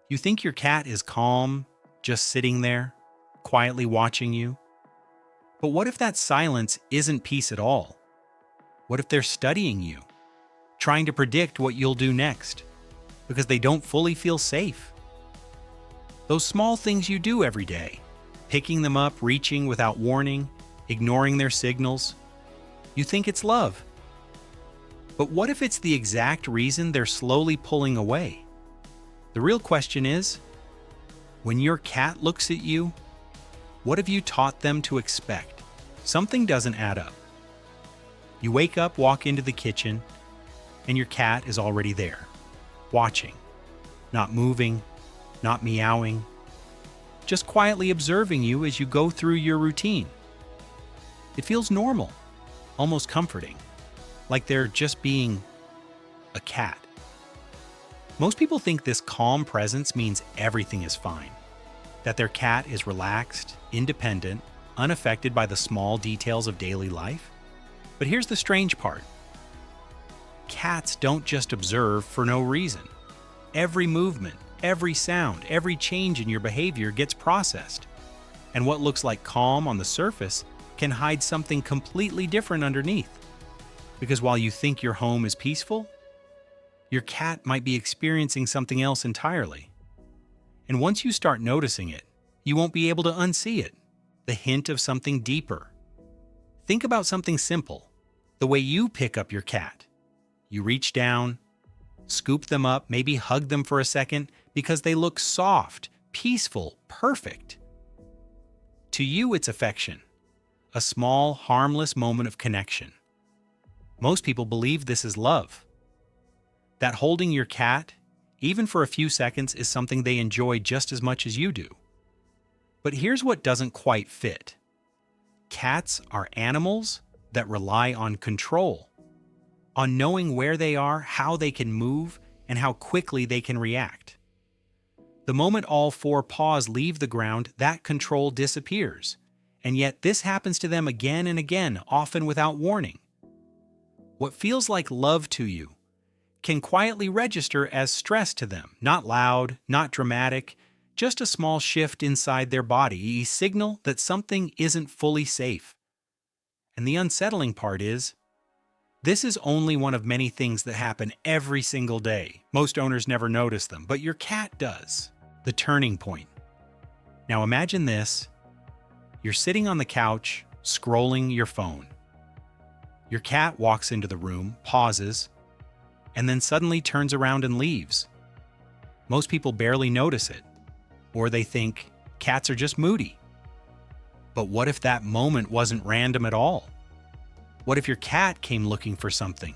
You think your cat is calm, just sitting there, quietly watching you? But what if that silence isn't peace at all? What if they're studying you, trying to predict what you'll do next, because they don't fully feel safe? Those small things you do every day, picking them up, reaching without warning, ignoring their signals, you think it's love. But what if it's the exact reason they're slowly pulling away? The real question is, when your cat looks at you, what have you taught them to expect? Something doesn't add up. You wake up, walk into the kitchen, and your cat is already there, watching, not moving, not meowing, just quietly observing you as you go through your routine. It feels normal, almost comforting, like they're just being a cat. Most people think this calm presence means everything is fine, that their cat is relaxed, independent, unaffected by the small details of daily life. But here's the strange part. Cats don't just observe for no reason. Every movement, every sound, every change in your behavior gets processed. And what looks like calm on the surface can hide something completely different underneath. Because while you think your home is peaceful, your cat might be experiencing something else entirely. And once you start noticing it, you won't be able to unsee it, the hint of something deeper. Think about something simple, the way you pick up your cat. You reach down, scoop them up, maybe hug them for a second because they look soft, peaceful, perfect. To you, it's affection, a small, harmless moment of connection. Most people believe this is love. That holding your cat, even for a few seconds, is something they enjoy just as much as you do. But here's what doesn't quite fit. Cats are animals that rely on control, on knowing where they are, how they can move, and how quickly they can react. The moment all four paws leave the ground, that control disappears. And yet this happens to them again and again, often without warning. What feels like love to you can quietly register as stress to them, not loud, not dramatic, just a small shift inside their body, a signal that something isn't fully safe. And the unsettling part is, this is only one of many things that happen every single day. Most owners never notice them, but your cat does. The turning point. Now imagine this. You're sitting on the couch, scrolling your phone. Your cat walks into the room, pauses, and then suddenly turns around and leaves. Most people barely notice it, or they think cats are just moody. But what if that moment wasn't random at all? What if your cat came looking for something,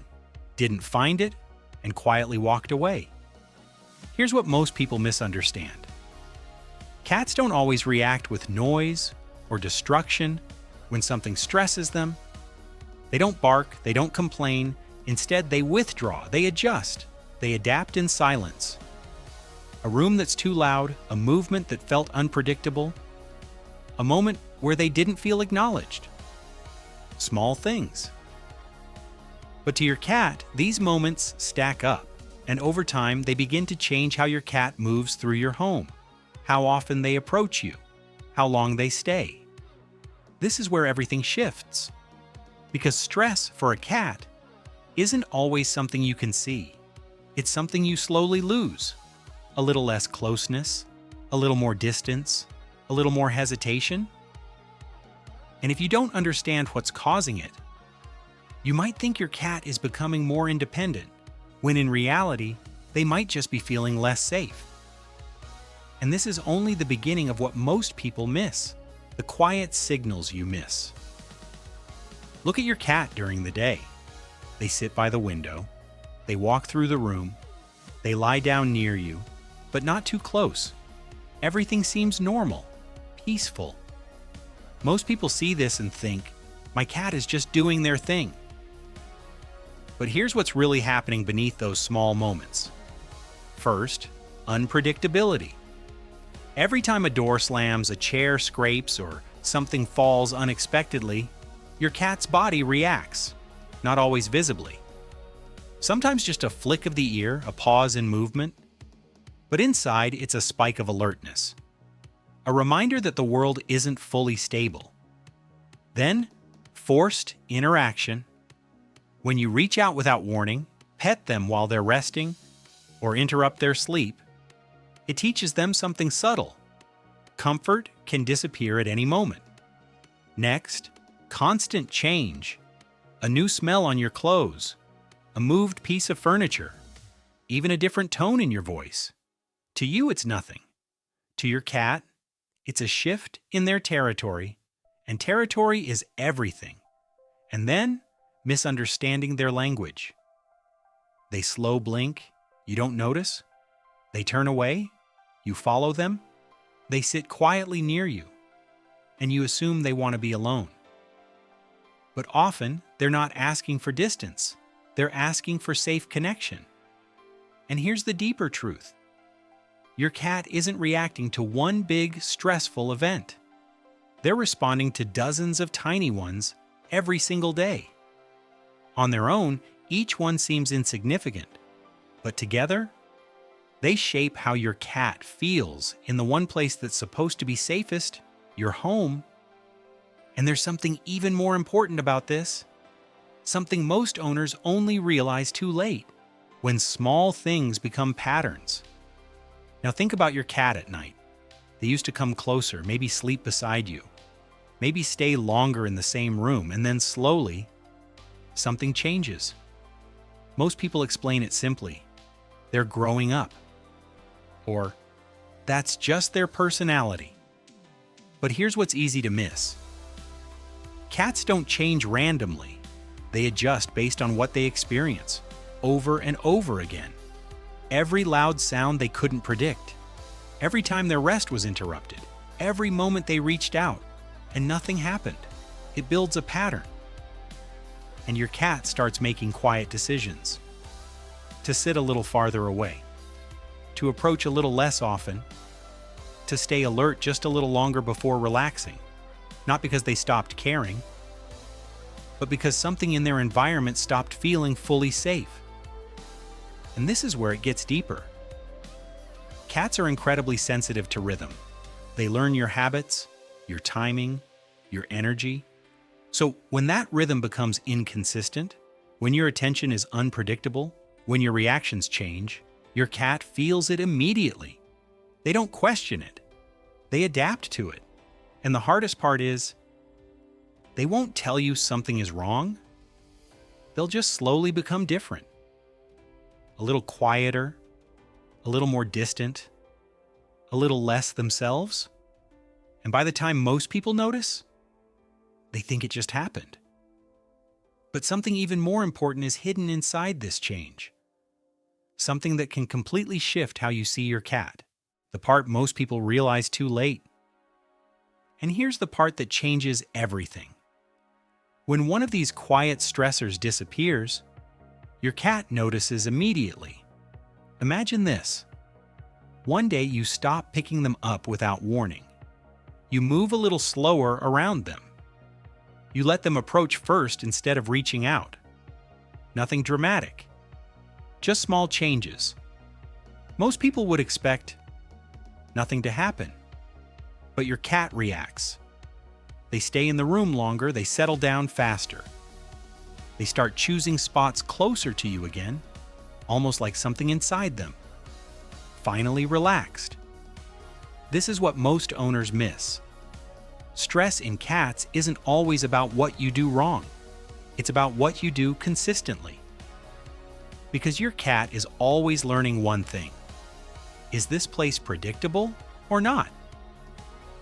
didn't find it, and quietly walked away? Here's what most people misunderstand. Cats don't always react with noise or destruction when something stresses them. They don't bark, they don't complain. Instead, they withdraw, they adjust, they adapt in silence. A room that's too loud, a movement that felt unpredictable, a moment where they didn't feel acknowledged. Small things. But to your cat, these moments stack up, and over time, they begin to change how your cat moves through your home, how often they approach you, how long they stay. This is where everything shifts. Because stress for a cat isn't always something you can see. It's something you slowly lose. A little less closeness, a little more distance, a little more hesitation. And if you don't understand what's causing it, you might think your cat is becoming more independent, when in reality, they might just be feeling less safe. And this is only the beginning of what most people miss, the quiet signals you miss. Look at your cat during the day. They sit by the window, they walk through the room, they lie down near you, but not too close. Everything seems normal, peaceful. Most people see this and think, my cat is just doing their thing. But here's what's really happening beneath those small moments. First, unpredictability. Every time a door slams, a chair scrapes, or something falls unexpectedly, your cat's body reacts, not always visibly. Sometimes just a flick of the ear, a pause in movement. But inside, it's a spike of alertness. A reminder that the world isn't fully stable. Then, forced interaction. When you reach out without warning, pet them while they're resting, or interrupt their sleep, it teaches them something subtle. Comfort can disappear at any moment. Next, constant change. A new smell on your clothes, a moved piece of furniture, even a different tone in your voice. To you, it's nothing. To your cat, it's a shift in their territory, and territory is everything. And then, misunderstanding their language. They slow blink, you don't notice. They turn away, you follow them. They sit quietly near you, and you assume they want to be alone. But often, they're not asking for distance. They're asking for safe connection. And here's the deeper truth. Your cat isn't reacting to one big, stressful event. They're responding to dozens of tiny ones every single day. On their own, each one seems insignificant, but together, they shape how your cat feels in the one place that's supposed to be safest, your home. And there's something even more important about this, something most owners only realize too late, when small things become patterns. Now think about your cat at night. They used to come closer, maybe sleep beside you, maybe stay longer in the same room, and then slowly, something changes. Most people explain it simply. They're growing up. Or, that's just their personality. But here's what's easy to miss. Cats don't change randomly. They adjust based on what they experience, over and over again. Every loud sound they couldn't predict. Every time their rest was interrupted. Every moment they reached out, and nothing happened. It builds a pattern. And your cat starts making quiet decisions. To sit a little farther away. To approach a little less often. To stay alert just a little longer before relaxing. Not because they stopped caring, but because something in their environment stopped feeling fully safe. And this is where it gets deeper. Cats are incredibly sensitive to rhythm. They learn your habits, your timing, your energy. So when that rhythm becomes inconsistent, when your attention is unpredictable, when your reactions change, your cat feels it immediately. They don't question it. They adapt to it. And the hardest part is, they won't tell you something is wrong. They'll just slowly become different. A little quieter, a little more distant, a little less themselves. And by the time most people notice, they think it just happened. But something even more important is hidden inside this change. Something that can completely shift how you see your cat. The part most people realize too late. And here's the part that changes everything. When one of these quiet stressors disappears, your cat notices immediately. Imagine this. One day you stop picking them up without warning. You move a little slower around them. You let them approach first instead of reaching out. Nothing dramatic. Just small changes. Most people would expect nothing to happen. But your cat reacts. They stay in the room longer, they settle down faster. They start choosing spots closer to you again, almost like something inside them. Finally relaxed. This is what most owners miss. Stress in cats isn't always about what you do wrong. It's about what you do consistently. Because your cat is always learning one thing. Is this place predictable or not?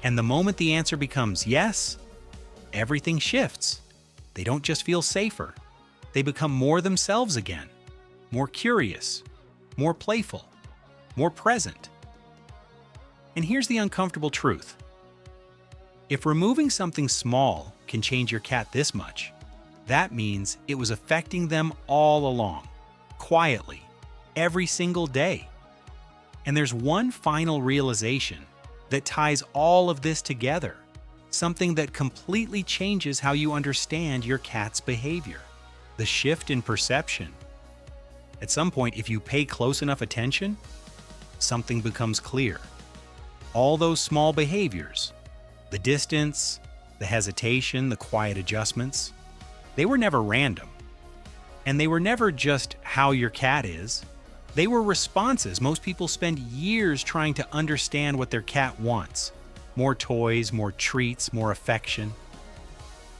And the moment the answer becomes yes, everything shifts. They don't just feel safer. They become more themselves again, more curious, more playful, more present. And here's the uncomfortable truth. If removing something small can change your cat this much, that means it was affecting them all along, quietly, every single day. And there's one final realization that ties all of this together, something that completely changes how you understand your cat's behavior, the shift in perception. At some point, if you pay close enough attention, something becomes clear. All those small behaviors, the distance, the hesitation, the quiet adjustments, they were never random. And they were never just how your cat is. They were responses. Most people spend years trying to understand what their cat wants. More toys, more treats, more affection.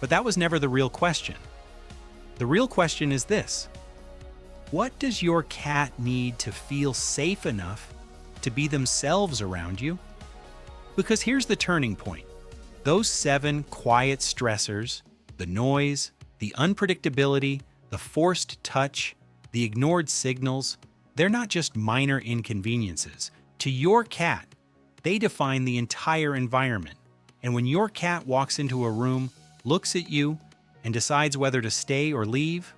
But that was never the real question. The real question is this: what does your cat need to feel safe enough to be themselves around you? Because here's the turning point. Those 7 quiet stressors, the noise, the unpredictability, the forced touch, the ignored signals, they're not just minor inconveniences. To your cat, they define the entire environment. And when your cat walks into a room, looks at you, and decides whether to stay or leave,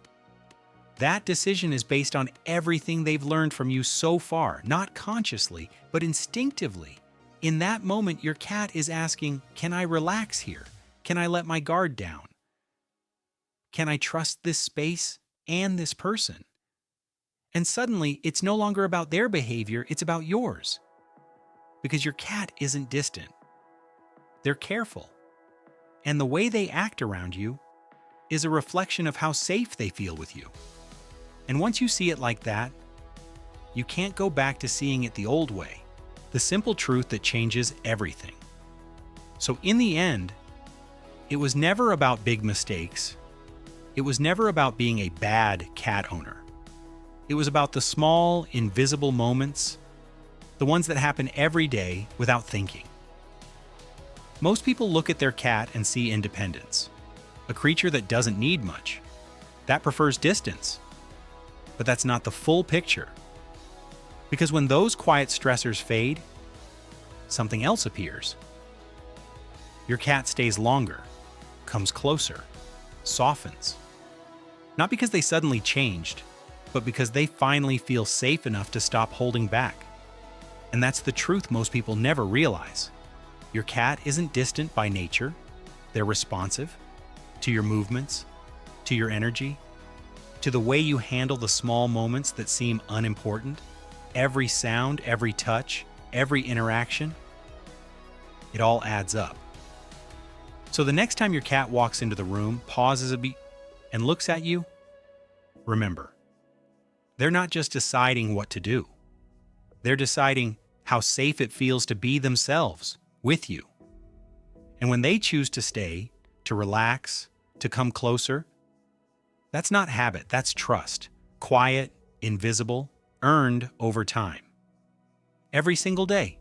that decision is based on everything they've learned from you so far, not consciously, but instinctively. In that moment, your cat is asking, can I relax here? Can I let my guard down? Can I trust this space and this person? And suddenly, it's no longer about their behavior, it's about yours. Because your cat isn't distant. They're careful. And the way they act around you is a reflection of how safe they feel with you. And once you see it like that, you can't go back to seeing it the old way, the simple truth that changes everything. So in the end, it was never about big mistakes. It was never about being a bad cat owner. It was about the small, invisible moments, the ones that happen every day without thinking. Most people look at their cat and see independence, a creature that doesn't need much, that prefers distance. But that's not the full picture. Because when those quiet stressors fade, something else appears. Your cat stays longer, comes closer, softens. Not because they suddenly changed, but because they finally feel safe enough to stop holding back. And that's the truth most people never realize. Your cat isn't distant by nature. They're responsive to your movements, to your energy, to the way you handle the small moments that seem unimportant. Every sound, every touch, every interaction, it all adds up. So the next time your cat walks into the room, pauses a beat, and looks at you, remember, they're not just deciding what to do. They're deciding how safe it feels to be themselves with you. And when they choose to stay, to relax, to come closer, that's not habit, that's trust. Quiet, invisible, earned over time. Every single day.